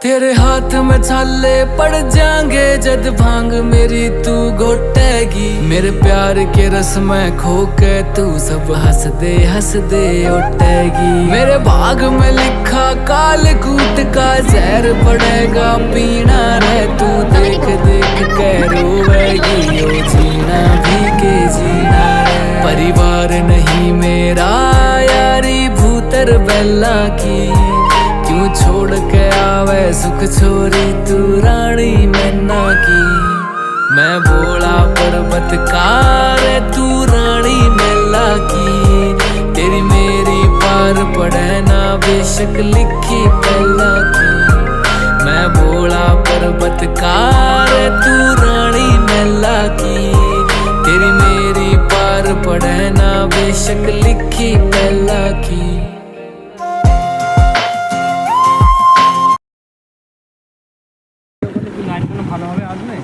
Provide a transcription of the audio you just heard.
तेरे हाथ में छाले पड़ जाएंगे जद भांग मेरी तू घोटेगी। मेरे प्यार के रस में खो के तू सब हंस दे उठेगी। मेरे भाग में लिखा काल कूट का जहर पड़ेगा पीना रे तू देख देख के रोवेगी। ओ जीना भी के जीना रे परिवार नहीं मेरा यारी भूतर बेला की। क्यों छोड़ के आवे सुख छोरी तू रानी मैना की। मैं बोला पर्वत कार तू रानी मेला की। तेरी मेरी पार पड़े ना बेशक लिखी पहला की। मैं बोला पर्वत कार तू रानी मेला की। तेरी मेरी पार पड़े ना बेशक लिखी पहला की। ভালো হবে আসবে।